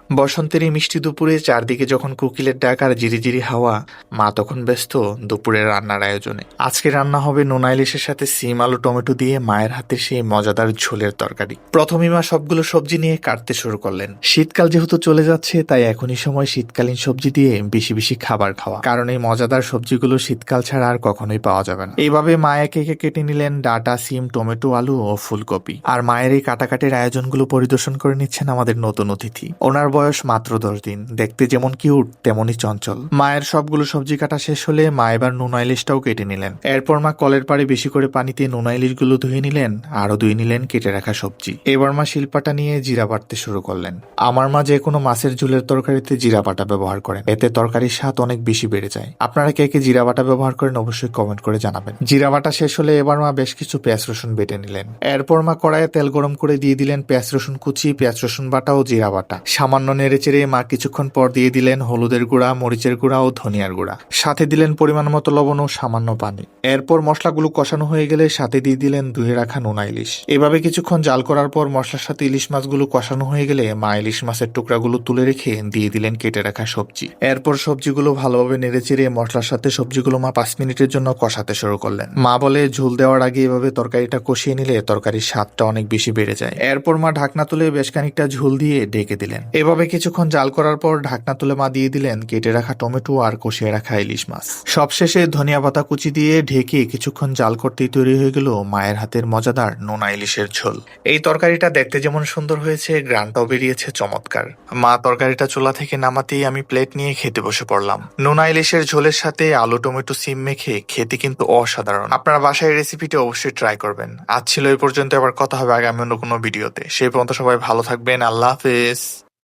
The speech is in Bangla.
বসন্তের এই মিষ্টি দুপুরে চারদিকে যখন কোকিলের ডাক আর ঝিরিঝিরি হাওয়া, মা তখন ব্যস্ত দুপুরের রান্নার আয়োজনে। আজকে রান্না হবে নোনা ইলিশের সাথে সিম আলু টমেটো দিয়ে মায়ের হাতের সেই মজাদার ঝোলের তরকারি। প্রথমেই মা সবগুলো সবজি নিয়ে কাটতে শুরু করলেন। শীতকাল যেহেতু চলে যাচ্ছে, তাই এখনই সময় শীতকালীন সবজি দিয়ে বেশি বেশি খাবার খাওয়া, কারণ এই মজাদার সবজিগুলো শীতকাল ছাড়া আর কখনোই পাওয়া যাবে না। এইভাবে মা একে একে কেটে নিলেন ডাঁটা, সিম, টমেটো, আলু ও ফুলকপি। আর মায়ের এই কাটাকাটির আয়োজনগুলো পরিদর্শন করে নিচ্ছেন আমাদের নতুন অতিথি। ওনার বয়স মাত্র 10 দিন, দেখতে যেমন কিউট তেমনই চঞ্চল। মায়ের সবগুলো সবজি কাটা শেষ হলে মা এবার নোনা ইলিশটাও কেটে নিলেন। এরপর মা কলের পাড়ে বেশি করে পানিতে নোনা ইলিশগুলো ধুয়ে নিলেন, আরো ধুয়ে নিলেন কেটে রাখা সবজি। এবার মা শিলপাটা নিয়ে জিরা বাটতে শুরু করলেন। আমার মা যে কোনো মাছের ঝোলের তরকারিতে জিরা বাটা ব্যবহার করেন, এতে তরকারির স্বাদ অনেক বেশি বেড়ে যায়। আপনারা কে কে জিরা বাটা ব্যবহার করেন অবশ্যই কমেন্ট করে জানাবেন। জিরা বাটা শেষ হলে এবার মা বেশ কিছু পেঁয়াজ রসুন বেটে নিলেন। এরপর মা কড়াইয়ে তেল গরম করে দিয়ে দিলেন পেঁয়াজ রসুন কুচি, পেঁয়াজ রসুন বাটা ও জিরা বাটা। সামান্য নেড়েচেড়ে মা কিছুক্ষণ পর দিয়ে দিলেন হলুদের গুঁড়া, মরিচের গুঁড়া ও ধনিয়ার গুঁড়া। সাথে দিলেন পরিমাণ মতো লবণ ও সামান্য পানি। এরপর মশলাগুলো কষানো হয়ে গেলে সাথে দিয়ে দিলেন ধুয়ে রাখা নোনা ইলিশ। এভাবে কিছুক্ষণ জাল করার পর মশলার সাথে ইলিশ মাছগুলো কষানো হয়ে গেলে মা ইলিশ মাছের টুকরাগুলো তুলে রেখে দিয়ে দিলেন কেটে রাখা সবজি। এরপর সবজিগুলো ভালোভাবে নেড়েচেড়ে মশলার সাথে সবজিগুলো মা 5 মিনিটের জন্য কষাতে শুরু করলেন। মা বলে ঝোল দেওয়ার আগে এভাবে তরকারিটা কষিয়ে নিলে তরকারির স্বাদটা অনেক বেশি বেড়ে যায়। এরপর মা ঢাকনা তুলে বেশ খানিকটা ঝোল দিয়ে ঢেকে দিলেন। এভাবে কিছুক্ষণ জাল করার পর ঢাকনা তুলে মা দিয়ে দিলেন কেটে রাখা টমেটো আর কষিয়ে রাখা ইলিশ মাছ। সবশেষে ধনিয়া পাতা কুচি দিয়ে ঢেকে কিছুক্ষণ জাল করতেই তৈরি হয়ে গেল মায়ের হাতের মজাদার নোনা ইলিশের ঝোল। এই তরকারিটা দেখতে যেমন সুন্দর হয়েছে, গ্রানটাও বেরিয়েছে চমৎকার। মা তরকারিটা চুলা থেকে নামাতেই আমি প্লেট নিয়ে খেতে বসে পড়লাম। নোনা ইলিশের ঝোলের সাথে আলু টমেটো সিম মেখে খেতে কিন্তু অসাধারণ। আপনারা বাসায় রেসিপিটা অবশ্যই ট্রাই করবেন। আজ ছিল এই পর্যন্ত, আবার কথা হবে আগামী অন্য কোনো ভিডিওতে। সেই পর্যন্ত সবাই ভালো থাকবেন। আল্লাহ হাফেজ।